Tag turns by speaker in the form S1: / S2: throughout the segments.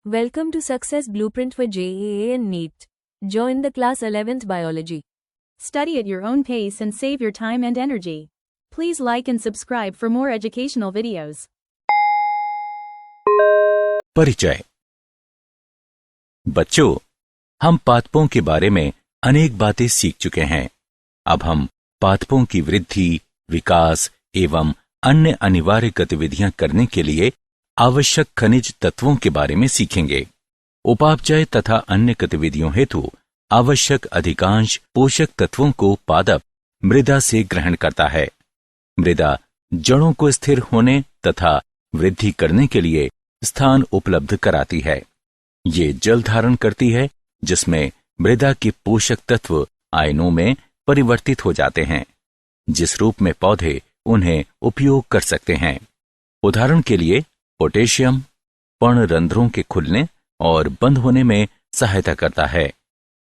S1: Welcome to Success Blueprint for JEA and NEET. Join the class 11th Biology.
S2: Study at your own pace and save your time and energy. Please like and subscribe for more educational videos.
S3: परिचय। बच्चों, हम पादपों के बारे में अनेक बातें सीख चुके हैं। अब हम पादपों की वृद्धि, विकास एवं अन्य अनिवार्य गतिविधियां करने के लिए आवश्यक खनिज तत्वों के बारे में सीखेंगे। उपापचय तथा अन्य गतिविधियों हेतु आवश्यक अधिकांश पोषक तत्वों को पादप मृदा से ग्रहण करता है। मृदा जड़ों को स्थिर होने तथा वृद्धि करने के लिए स्थान उपलब्ध कराती है। ये जल धारण करती है, जिसमें मृदा के पोषक तत्व आयनों में परिवर्तित हो जाते हैं, जिस रूप में पौधे उन्हें उपयोग कर सकते हैं। उदाहरण के लिए पोटेशियम पर्णरंध्रों के खुलने और बंद होने में सहायता करता है।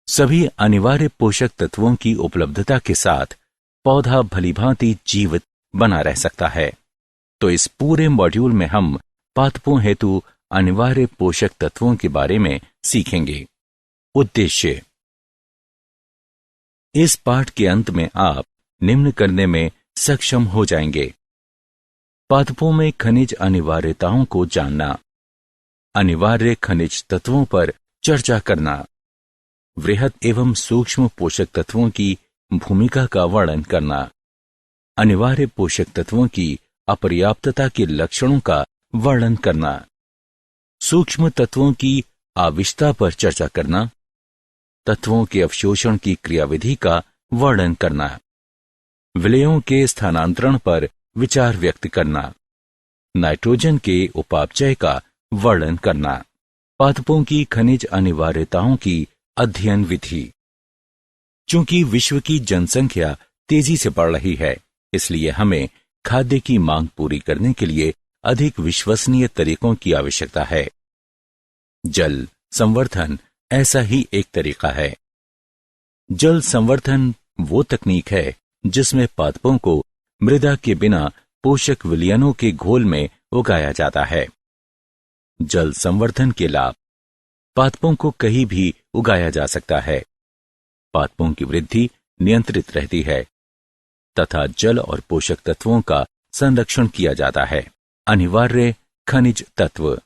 S3: सभी अनिवार्य पोषक तत्वों की उपलब्धता के साथ पौधा भलीभांति जीवित बना रह सकता है। तो इस पूरे मॉड्यूल में हम पादपों हेतु अनिवार्य पोषक तत्वों के बारे में सीखेंगे। उद्देश्य: इस पाठ के अंत में आप निम्न करने में सक्षम हो जाएंगे। पादपों में खनिज अनिवार्यताओं को जानना, अनिवार्य खनिज तत्वों पर चर्चा करना, वृहद एवं सूक्ष्म पोषक तत्वों की भूमिका का वर्णन करना, अनिवार्य पोषक तत्वों की अपर्याप्तता के लक्षणों का वर्णन करना, सूक्ष्म तत्वों की आवश्यकता पर चर्चा करना, तत्वों के अवशोषण की क्रियाविधि का वर्णन करना, विलयों के स्थानांतरण पर विचार व्यक्त करना, नाइट्रोजन के उपापचय का वर्णन करना, पादपों की खनिज अनिवार्यताओं की अध्ययन विधि। चूंकि विश्व की जनसंख्या तेजी से बढ़ रही है, इसलिए हमें खाद्य की मांग पूरी करने के लिए अधिक विश्वसनीय तरीकों की आवश्यकता है। जल संवर्धन ऐसा ही एक तरीका है। जल संवर्धन वो तकनीक है जिसमें पादपों को मृदा के बिना पोषक विलयनों के घोल में उगाया जाता है। जल संवर्धन के लाभ: पादपों को कहीं भी उगाया जा सकता है, पादपों की वृद्धि नियंत्रित रहती है तथा जल और पोषक तत्वों का संरक्षण किया जाता है। अनिवार्य खनिज तत्व: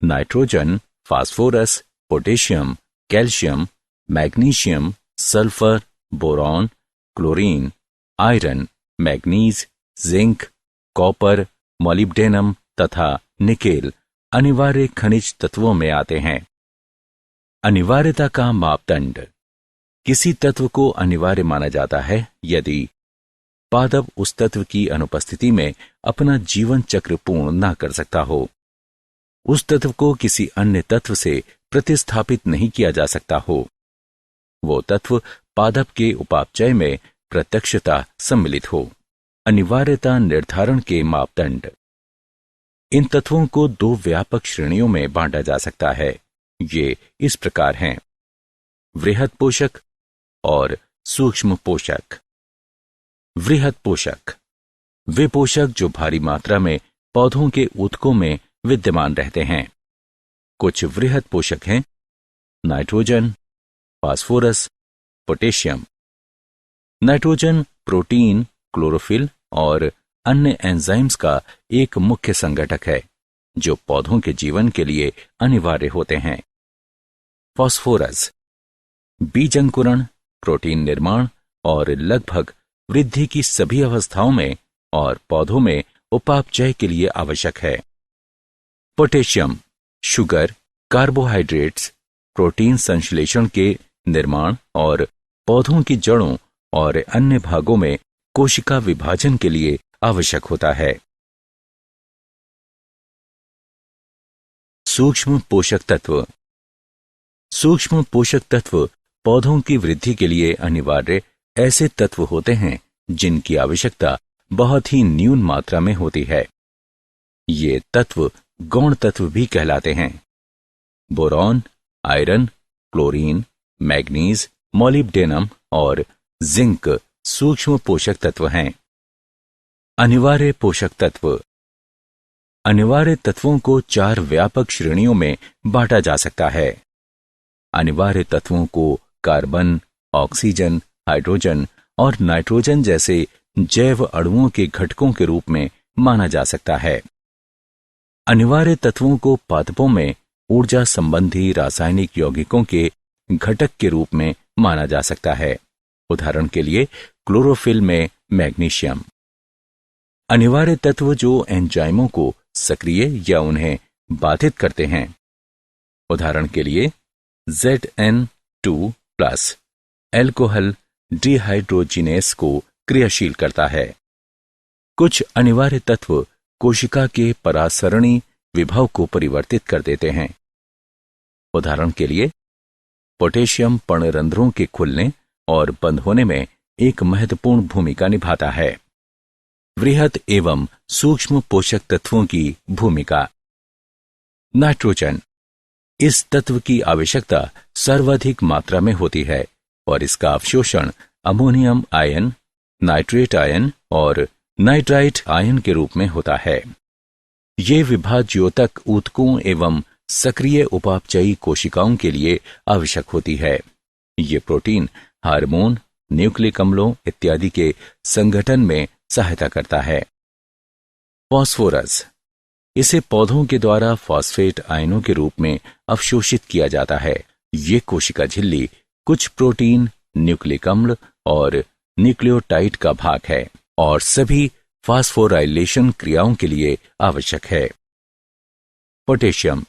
S3: nitrogen, phosphorus, potassium, calcium, magnesium, sulphur, boron, chlorine, iron, manganese, zinc, copper, molybdenum तथा निकेल अनिवार्य खनिज तत्वों में आते हैं। अनिवार्यता का मापदंड: किसी तत्व को अनिवार्य माना जाता है यदि पादप उस तत्व की अनुपस्थिति में अपना जीवन चक्र पूर्ण न कर सकता हो, उस तत्व को किसी अन्य तत्व से प्रतिस्थापित नहीं किया जा सकता हो, वो तत्व पादप के उपापचय में प्रत्यक्षता सम्मिलित हो। अनिवार्यता निर्धारण के मापदंड: इन तत्वों को दो व्यापक श्रेणियों में बांटा जा सकता है। ये इस प्रकार हैं: वृहद पोषक और सूक्ष्म पोषक। वृहद पोषक वे पोषक जो भारी मात्रा में पौधों के ऊतकों में विद्यमान रहते हैं। कुछ वृहद पोषक हैं nitrogen, phosphorus, potassium. Nitrogen protein, chlorophyll और अन्य एंजाइम्स का एक मुख्य संगठक है जो पौधों के जीवन के लिए अनिवार्य होते हैं। फास्फोरस बीज अंकुरण, प्रोटीन निर्माण और लगभग वृद्धि की सभी अवस्थाओं में और पौधों में उपापचय के लिए आवश्यक है। पोटेशियम शुगर, कार्बोहाइड्रेट्स, प्रोटीन संश्लेषण के निर्माण और पौधों की जड़ों और अन्य भागों में कोशिका विभाजन के लिए आवश्यक होता है। सूक्ष्म पोषक तत्व: सूक्ष्म पोषक तत्व पौधों की वृद्धि के लिए अनिवार्य ऐसे तत्व होते हैं जिनकी आवश्यकता बहुत ही न्यून मात्रा में होती है। ये तत्व गौण तत्व भी कहलाते हैं। Boron, iron, chlorine, manganese, molybdenum और जिंक सूक्ष्म पोषक तत्व हैं। अनिवार्य पोषक तत्व: अनिवार्य तत्वों को 4 व्यापक श्रेणियों में बांटा जा सकता है। अनिवार्य तत्वों को कार्बन, ऑक्सीजन, हाइड्रोजन और नाइट्रोजन जैसे जैव अणुओं के घटकों के रूप में माना जा सकता है। अनिवार्य तत्वों को पादपों में ऊर्जा संबंधी रासायनिक यौगिकों के घटक के रूप में माना जा सकता है। उदाहरण के लिए क्लोरोफिल में मैग्नीशियम। अनिवार्य तत्व जो एंजाइमों को सक्रिय या उन्हें बाधित करते हैं। उदाहरण के लिए Zn2+ एल्कोहल डिहाइड्रोजिनेस को क्रियाशील करता है। कुछ अनिवार्य तत्व कोशिका के परासरणी विभव को परिवर्तित कर देते हैं। उदाहरण के लिए पोटेशियम पर्णरंध्रों के खुलने और बंद होने में एक महत्वपूर्ण भूमिका निभाता है। वृहत एवं सूक्ष्म पोषक तत्वों की भूमिका। नाइट्रोजन, इस तत्व की आवश्यकता सर्वाधिक मात्रा में होती है और इसका अवशोषण अमोनियम आयन, नाइट्रेट आयन और नाइट्राइट आयन के रूप में होता है। ये विभाज्योतक ऊतकों एवं सक्रिय उपापचयी कोशिकाओं के लिए आवश्यक होती है। ये प्रोटीन, हार्मोन, न्यूक्लिक अम्लों इत्यादि के संगठन में सहायता करता है। फास्फोरस, इसे पौधों के द्वारा फॉस्फेट आयनों के रूप में अवशोषित किया जाता है। ये कोशिका झिल्ली कुछ प्रोटीन, न्यूक्लिक अम्ल और न्यूक्लियोटाइड का भाग है और सभी फास्फोराइलेशन क्रियाओं के लिए आवश्यक है। पोटेशियम,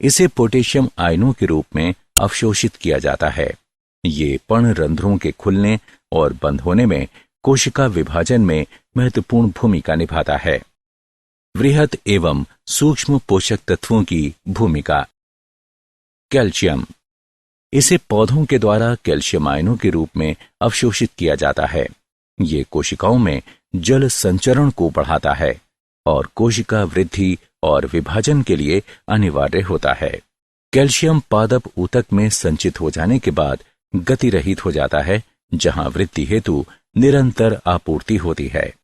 S3: इसे पोटेशियम आयनों के रूप में अवशोषित किया जाता है। ये पर्णरंध्रों के खुलने और बंद होने में कोशिका विभाजन में महत्वपूर्ण भूमिका निभाता है। वृहत एवं सूक्ष्म पोषक तत्वों की भूमिका। कैल्शियम, इसे पौधों के द्वारा कैल्शियम आयनों के रूप में अवशोषित किया जाता है। ये कोशिकाओं में जल संचरण को बढ़ाता है और कोशिका वृद्धि और विभाजन के लिए अनिवार्य होता है। कैल्शियम पादप ऊतक में संचित हो जाने के बाद गति रहित हो जाता है, जहां वृद्धि हेतु निरंतर आपूर्ति होती है।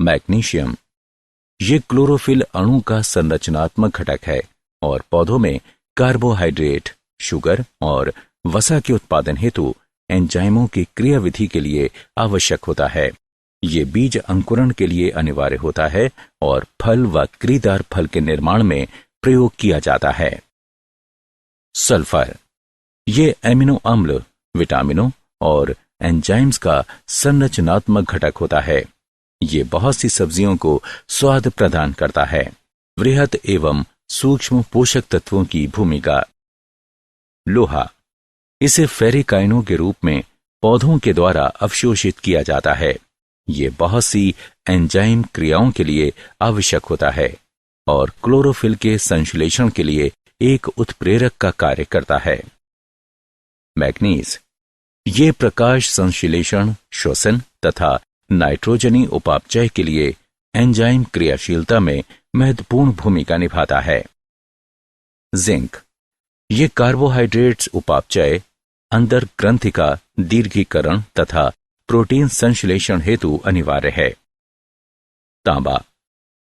S3: मैग्नीशियम, ये क्लोरोफिल अणु का संरचनात्मक घटक है और पौधों में कार्बोहाइड्रेट, शुगर और वसा के उत्पादन हेतु एंजाइमों की क्रियाविधि के लिए आवश्यक होता है। ये बीज अंकुरण के लिए अनिवार्य होता है और फल व क्रीदार फल के निर्माण में प्रयोग किया जाता है। सल्फर, ये एमिनो अम्ल, विटामिनों और एंजाइम्स का संरचनात्मक घटक होता है। ये बहुत सी सब्जियों को स्वाद प्रदान करता है। वृहत एवं सूक्ष्म पोषक तत्वों की भूमिका। लोहा, इसे फेरिक आयनों के रूप में पौधों के द्वारा अवशोषित किया जाता है। ये बहुत सी एंजाइम क्रियाओं के लिए आवश्यक होता है और क्लोरोफिल के संश्लेषण के लिए एक उत्प्रेरक का कार्य करता है। मैग्नीज, ये प्रकाश संश्लेषण, श्वसन तथा नाइट्रोजनी उपापचय के लिए एंजाइम क्रियाशीलता में महत्वपूर्ण भूमिका निभाता है। जिंक, ये कार्बोहाइड्रेट्स उपापचय, अंदर ग्रंथि का दीर्घीकरण तथा प्रोटीन संश्लेषण हेतु अनिवार्य है। तांबा,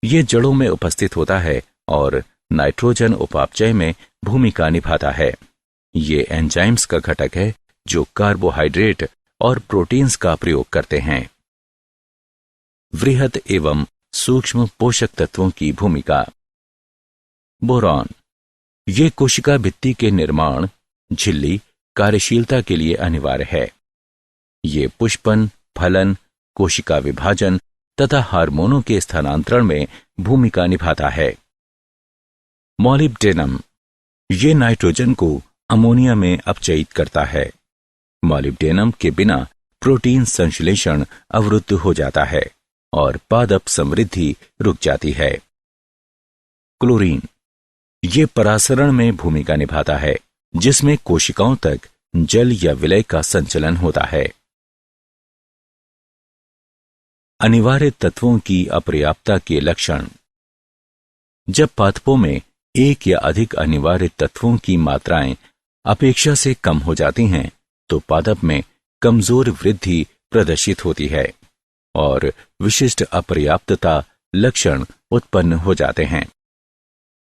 S3: ये जड़ों में उपस्थित होता है और नाइट्रोजन उपापचय में भूमिका निभाता है। ये एंजाइम्स का घटक है जो कार्बोहाइड्रेट और प्रोटीन्स का प्रयोग करते हैं। वृहत एवं सूक्ष्म पोषक तत्वों की भूमिका। बोरॉन, ये कोशिका भित्ति के निर्माण, झिल्ली, कार्यशीलता के लिए अनिवार्य है। ये पुष्पन, फलन, कोशिका विभाजन तथा हार्मोनों के स्थानांतरण में भूमिका निभाता है। मॉलिब्डेनम, ये नाइट्रोजन को अमोनिया में अपचयित करता है। मॉलिब्डेनम के बिना प्रोटीन संश्लेषण अवरुद्ध हो जाता है और पादप समृद्धि रुक जाती है। क्लोरीन, ये परासरण में भूमिका निभाता है, जिसमें कोशिकाओं तक जल या विलय का संचलन होता है। अनिवार्य तत्वों की अपर्याप्तता के लक्षण। जब पादपों में एक या अधिक अनिवार्य तत्वों की मात्राएं अपेक्षा से कम हो जाती हैं, तो पादप में कमजोर वृद्धि प्रदर्शित होती है और विशिष्ट अपर्याप्तता लक्षण उत्पन्न हो जाते हैं।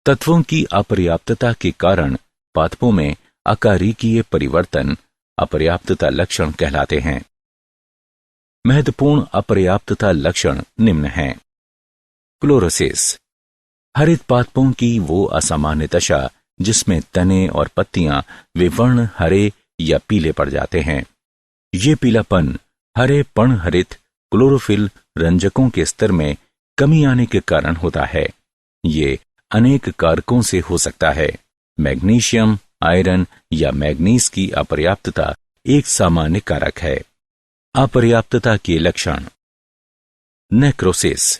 S3: तत्वों की अपर्याप्तता के कारण पादपों में आकारिकीय परिवर्तन अपर्याप्तता लक्षण कहलाते हैं। महत्वपूर्ण अपर्याप्तता लक्षण निम्न हैं। क्लोरोसिस, हरित पादपों की वो असामान्य दशा जिसमें तने और पत्तियां विवर्ण हरे या पीले पड़ जाते हैं। ये पीलापन हरे पर्णहरित क्लोरोफिल रंजकों के स्तर में कमी आने के कारण होता है। ये अनेक कारकों से हो सकता है। मैग्नीशियम, आयरन या मैग्नीज की अपर्याप्तता एक सामान्य कारक है। अपर्याप्तता के लक्षण। नेक्रोसिस,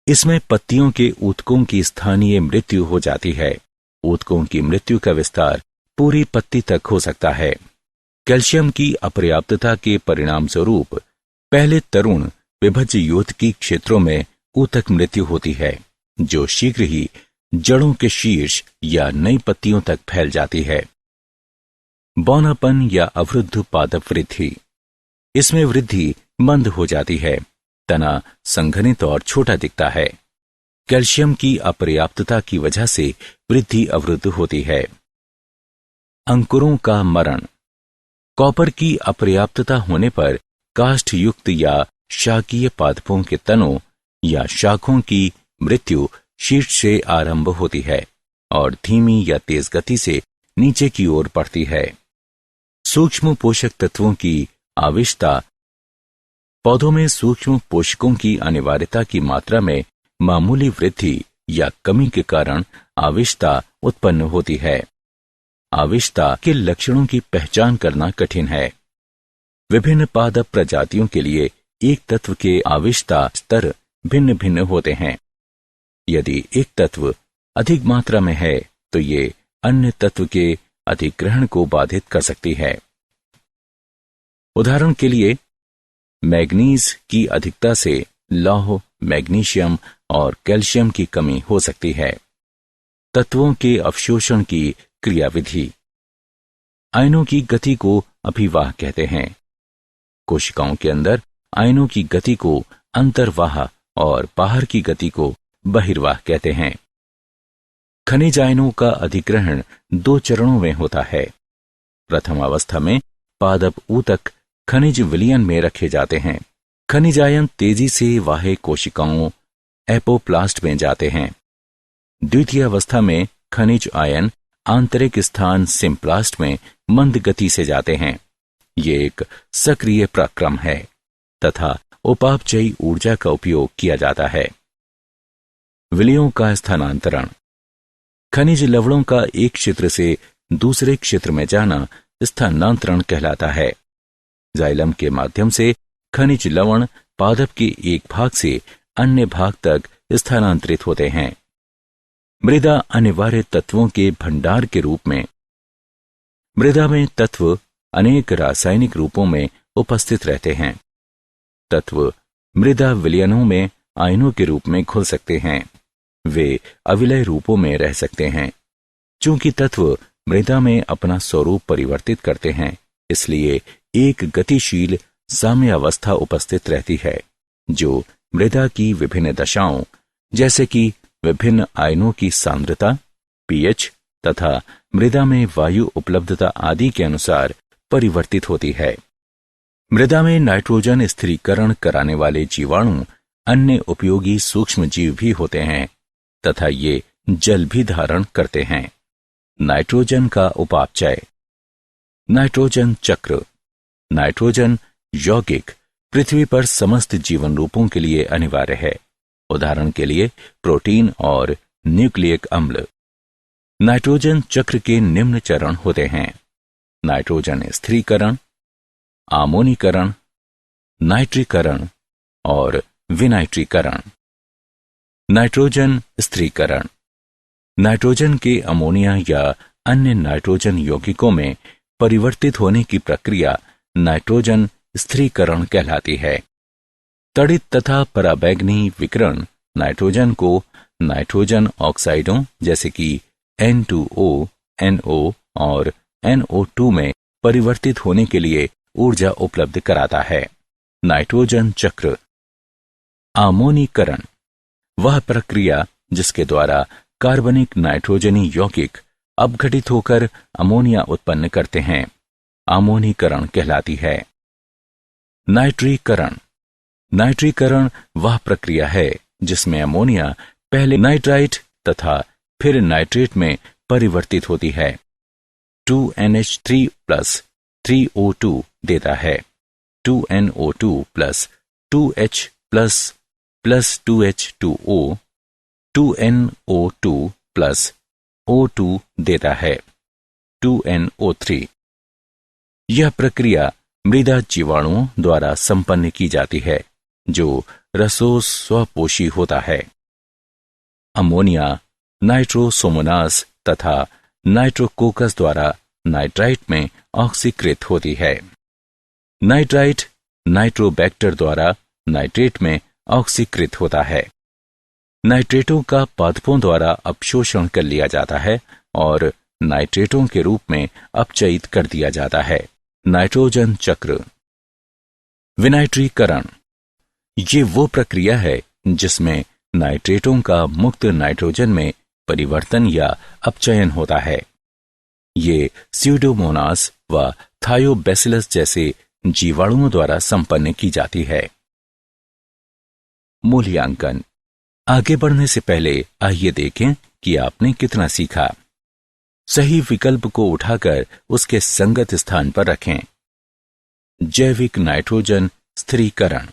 S3: इसमें पत्तियों के ऊतकों की स्थानीय मृत्यु हो जाती है। ऊतकों की मृत्यु का विस्तार पूरी पत्ती तक हो सकता है। कैल्शियम की अपर्याप्तता के परिणाम स्वरूप पहले तरुण विभज्य योतकी क्षेत्रों में ऊतक मृत्यु होती है, जो शीघ्र ही जड़ों के शीर्ष या नई पत्तियों तक फैल जाती है। बौनापन या अवरुद्ध पादप वृद्धि, इसमें वृद्धि मंद हो जाती है। तना संघनित और छोटा दिखता है। कैल्शियम की अपर्याप्तता की वजह से वृद्धि अवरुद्ध होती है। अंकुरों का मरण, कॉपर की अपर्याप्तता होने पर काष्ठ युक्त या शाकीय पादपों के तनों या शाखों की मृत्यु शीर्ष से आरंभ होती है और धीमी या तेज गति से नीचे की ओर बढ़ती है। सूक्ष्म पोषक तत्वों की आवश्यकता, पौधों में सूक्ष्म पोषकों की अनिवार्यता की मात्रा में मामूली वृद्धि या कमी के कारण आवश्यकता उत्पन्न होती है। आवश्यकता के लक्षणों की पहचान करना कठिन है। विभिन्न पादप प्रजातियों के लिए एक तत्व के आवश्यकता स्तर भिन्न भिन्न होते हैं। यदि एक तत्व अधिक मात्रा में है तो ये अन्य तत्व के अधिग्रहण को बाधित कर सकती है। उदाहरण के लिए मैग्नीज की अधिकता से लौह, मैग्नीशियम और कैल्शियम की कमी हो सकती है। तत्वों के अवशोषण की क्रियाविधि। आयनों की गति को अभिवाह कहते हैं। कोशिकाओं के अंदर आयनों की गति को अंतर्वाह और बाहर की गति को बहिर्वाह कहते हैं। खनिज आयनों का अधिग्रहण 2 चरणों में होता है। प्रथम अवस्था में पादप ऊतक खनिज विलयन में रखे जाते हैं। खनिज आयन तेजी से बाह्य कोशिकाओं एपोप्लास्ट में जाते हैं। द्वितीय अवस्था में खनिज आयन आंतरिक स्थान सिम्प्लास्ट में मंद गति से जाते हैं। ये एक सक्रिय प्रक्रम है तथा उपापचयी ऊर्जा का उपयोग किया जाता है। विलयों का स्थानांतरण। खनिज लवणों का एक क्षेत्र से दूसरे क्षेत्र में जाना स्थानांतरण कहलाता है। जाइलम के माध्यम से खनिज लवण पादप के एक भाग से अन्य भाग तक स्थानांतरित होते हैं। मृदा अनिवार्य तत्वों के भंडार के रूप में। मृदा में तत्व अनेक रासायनिक रूपों में उपस्थित रहते हैं। तत्व मृदा विलयनों में आयनों के रूप में घुल सकते हैं। वे अविलय रूपों में रह सकते हैं। चूंकि तत्व मृदा में अपना स्वरूप परिवर्तित करते हैं, इसलिए एक गतिशील साम्यावस्था उपस्थित रहती है, जो मृदा की विभिन्न दशाओं जैसे कि विभिन्न आयनों की सांद्रता, पीएच तथा मृदा में वायु उपलब्धता आदि के अनुसार परिवर्तित होती है। मृदा में नाइट्रोजन स्थिरीकरण कराने वाले जीवाणु अन्य उपयोगी सूक्ष्म जीव भी होते हैं तथा ये जल भी धारण करते हैं। नाइट्रोजन का उपापचय। नाइट्रोजन चक्र। नाइट्रोजन यौगिक पृथ्वी पर समस्त जीवन रूपों के लिए अनिवार्य है। उदाहरण के लिए प्रोटीन और न्यूक्लियक अम्ल। नाइट्रोजन चक्र के निम्न चरण होते हैं: नाइट्रोजन स्थिरीकरण, आमोनीकरण, नाइट्रीकरण और विनाइट्रीकरण। नाइट्रोजन स्थिरीकरण। नाइट्रोजन के अमोनिया या अन्य नाइट्रोजन यौगिकों में परिवर्तित होने की प्रक्रिया नाइट्रोजन स्थिरीकरण कहलाती है। तड़ित तथा पराबैंगनी विकिरण नाइट्रोजन को नाइट्रोजन ऑक्साइडों जैसे कि N2O, NO और NO2 में परिवर्तित होने के लिए ऊर्जा उपलब्ध कराता है। नाइट्रोजन चक्र। आमोनीकरण। वह प्रक्रिया जिसके द्वारा कार्बनिक नाइट्रोजनी यौगिक अपघटित होकर अमोनिया उत्पन्न करते हैं, अमोनीकरण कहलाती है। नाइट्रीकरण। नाइट्रीकरण वह प्रक्रिया है जिसमें अमोनिया पहले नाइट्राइट तथा फिर नाइट्रेट में परिवर्तित होती है। 2NH3 प्लस 3O2 देता है 2NO2 plus 2H plus 2H2O, 2NO2 plus O2 देता है 2NO3। यह प्रक्रिया मृदा जीवाणुओं द्वारा संपन्न की जाती है जो रसों स्वपोषी होता है। अमोनिया नाइट्रोसोमोनास तथा नाइट्रोकोकस द्वारा नाइट्राइट में ऑक्सीकृत होती है। नाइट्राइट नाइट्रोबैक्टर द्वारा नाइट्रेट में ऑक्सीकृत होता है। नाइट्रेटों का पादपों द्वारा अपशोषण कर लिया जाता है और नाइट्रेटों के रूप में अपचयित कर दिया जाता है। नाइट्रोजन चक्र। विनाइट्रीकरण। ये वो प्रक्रिया है जिसमें नाइट्रेटों का मुक्त नाइट्रोजन में परिवर्तन या अपचयन होता है। ये स्यूडोमोनास व थायोबैसिलस जैसे जीवाणुओं द्वारा संपन्न की जाती है। मूल्यांकन। आगे बढ़ने से पहले आइए देखें कि आपने कितना सीखा। सही विकल्प को उठाकर उसके संगत स्थान पर रखें। जैविक नाइट्रोजन स्थिरीकरण।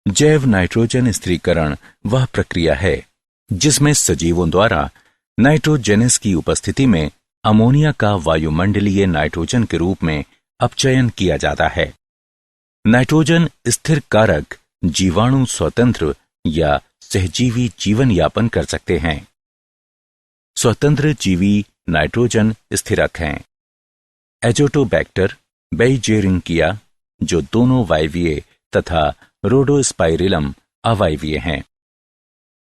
S3: जैव नाइट्रोजन स्थिरीकरण वह प्रक्रिया है जिसमें सजीवों द्वारा नाइट्रोजेनस की उपस्थिति में अमोनिया का वायुमंडलीय नाइट्रोजन के रूप में अपचयन किया जाता है। नाइट्रोजन स्थिर कारक जीवाणु स्वतंत्र या सहजीवी जीवन यापन कर सकते हैं। स्वतंत्र जीवी नाइट्रोजन स्थिरक हैं। एजोटोबैक्टर, बेइजेरिंकिया जो दोनों वायवीय तथा रोडोस्पाइरिलम अवायवीय हैं।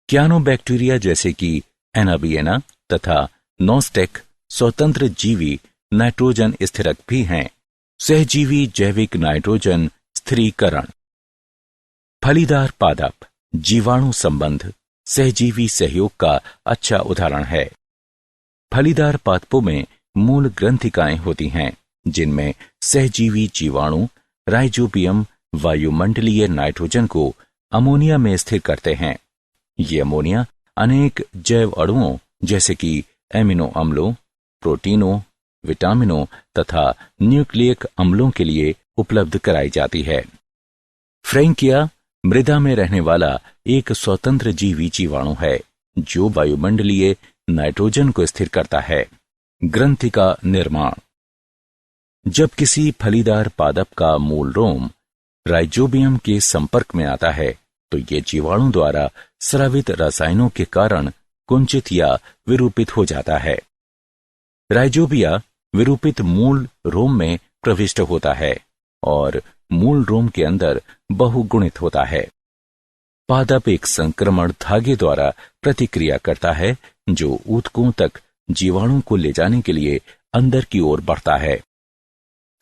S3: क्यानोबैक्टीरिया जैसे कि एनाबिएना तथा नोस्टेक स्वतंत्र जीवी नाइट्रोजन स्थिरक भी हैं। सहजीवी जैविक नाइट्रोजन स्थिरीकरण। फलीदार पादप जीवाणु संबंध सहजीवी सहयोग का अच्छा उदाहरण है। फलीदार पादपों में मूल ग्रंथिकाएं होती हैं जिनमें सहजीवी जीवाणु राइजोबियम वायुमंडलीय नाइट्रोजन को अमोनिया में स्थिर करते हैं। ये अमोनिया अनेक जैव अणुओं जैसे कि एमिनो अम्लों, प्रोटीनों, विटामिनों तथा न्यूक्लियक अम्लों के लिए उपलब्ध कराई जाती है। फ्रैंकिया मृदा में रहने वाला एक स्वतंत्र जीवी जीवाणु है जो वायुमंडलीय नाइट्रोजन को स्थिर करता है। ग्रंथि का निर्माण। जब किसी फलीदार पादप का मूल रोम राइजोबियम के संपर्क में आता है तो ये जीवाणु द्वारा स्रावित रसायनों के कारण कुंचित या विरूपित हो जाता है। राइजोबिया विरूपित मूल रोम में प्रविष्ट होता है और मूल रोम के अंदर बहुगुणित होता है। पादप एक संक्रमण धागे द्वारा प्रतिक्रिया करता है जो ऊतकों तक जीवाणु को ले जाने के लिए अंदर की ओर बढ़ता है।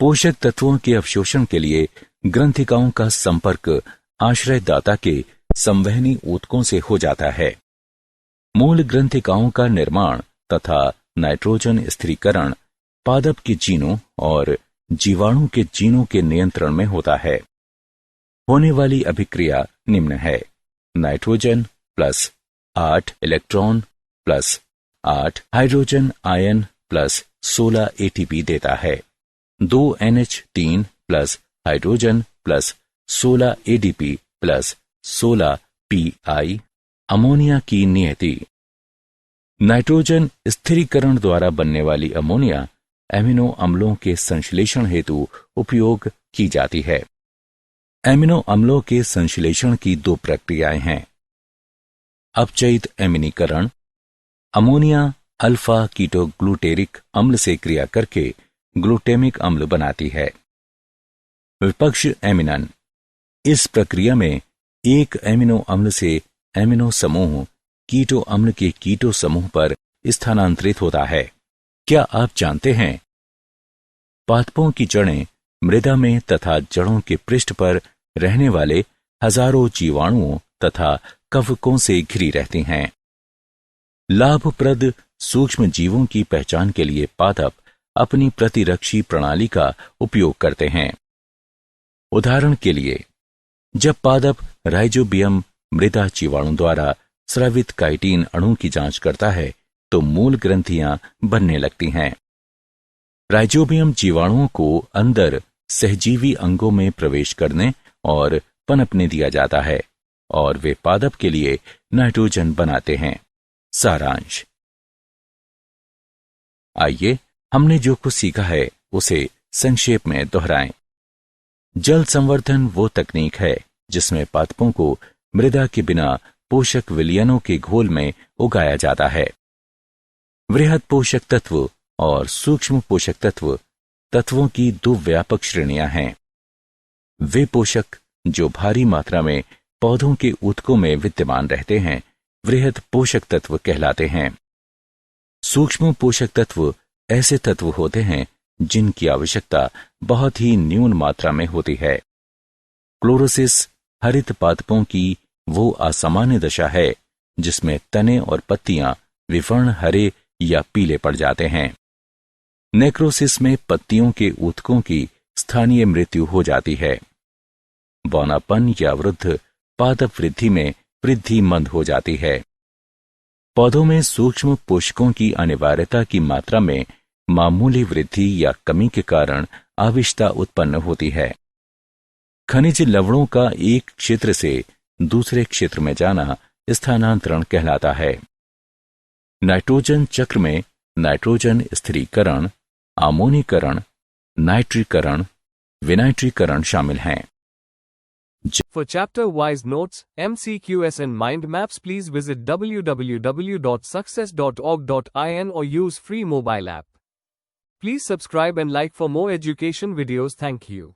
S3: पोषक तत्वों के अवशोषण के लिए ग्रंथिकाओं का संपर्क आश्रयदाता के संवहनी ऊतकों से हो जाता है। मूल ग्रंथिकाओं का निर्माण तथा नाइट्रोजन स्थिरीकरण पादप के जीनों और जीवाणु के जीनों के नियंत्रण में होता है। होने वाली अभिक्रिया निम्न है। Nitrogen plus 8 electron plus 8 hydrogen ion plus 16 ATP देता है। 2 NH3 plus hydrogen plus 16 ADP plus 16 PI। Ammonia की नियति। नाइट्रोजन स्थिरीकरण द्वारा बनने वाली अमोनिया एमिनो अम्लों के संश्लेषण हेतु उपयोग की जाती है। एमिनो अम्लों के संश्लेषण की दो प्रक्रियाएं हैं। अपचयित एमिनीकरण। अमोनिया अल्फा कीटोग्लूटेरिक अम्ल से क्रिया करके ग्लूटेमिक अम्ल बनाती है। विपक्ष एमिनन। इस प्रक्रिया में एक एमिनो अम्ल से एमिनो समूह कीटो अम्ल के कीटो समूह पर स्थानांतरित होता है। क्या आप जानते हैं पादपों की जड़ें मृदा में तथा जड़ों के पृष्ठ पर रहने वाले हजारों जीवाणुओं तथा कवकों से घिरी रहती हैं। लाभप्रद सूक्ष्म जीवों की पहचान के लिए पादप अपनी प्रतिरक्षी प्रणाली का उपयोग करते हैं। उदाहरण के लिए, जब पादप राइजोबियम मृदा जीवाणु द्वारा स्रावित काइटिन अणु की जांच करता है तो मूल ग्रंथियां बनने लगती हैं। राइजोबियम जीवाणुओं को अंदर सहजीवी अंगों में प्रवेश करने और पनपने दिया जाता है और वे पादप के लिए नाइट्रोजन बनाते हैं। सारांश। आइए हमने जो कुछ सीखा है उसे संक्षेप में दोहराएं। जल संवर्धन वो तकनीक है जिसमें पादपों को मृदा के बिना पोषक विलयनों के घोल में उगाया जाता है। वृहद पोषक तत्व और सूक्ष्म पोषक तत्व तत्वों की दो व्यापक श्रेणियां हैं। वे पोषक जो भारी मात्रा में पौधों के ऊतकों में विद्यमान रहते हैं वृहद पोषक तत्व कहलाते हैं। सूक्ष्म पोषक तत्व ऐसे तत्व होते हैं जिनकी आवश्यकता बहुत ही न्यून मात्रा में होती है। क्लोरोसिस हरित पादपों की वो असामान्य दशा है जिसमें तने और पत्तियां विवर्ण हरे या पीले पड़ जाते हैं। नेक्रोसिस में पत्तियों के ऊतकों की स्थानीय मृत्यु हो जाती है। बौनापन या वृद्ध पादप वृद्धि में वृद्धि मंद हो जाती है। पौधों में सूक्ष्म पोषकों की अनिवार्यता की मात्रा में मामूली वृद्धि या कमी के कारण आविष्टता उत्पन्न होती है। खनिज लवणों का एक क्षेत्र से दूसरे क्षेत्र में जाना स्थानांतरण कहलाता है। नाइट्रोजन चक्र में नाइट्रोजन स्थिरीकरण, अमोनीकरण, नाइट्रीकरण, विनाइट्रीकरण शामिल हैं।
S4: For chapter-wise notes, MCQs and mind maps, please visit www.success.org.in or use free mobile app. Please subscribe and like for more education videos. Thank you.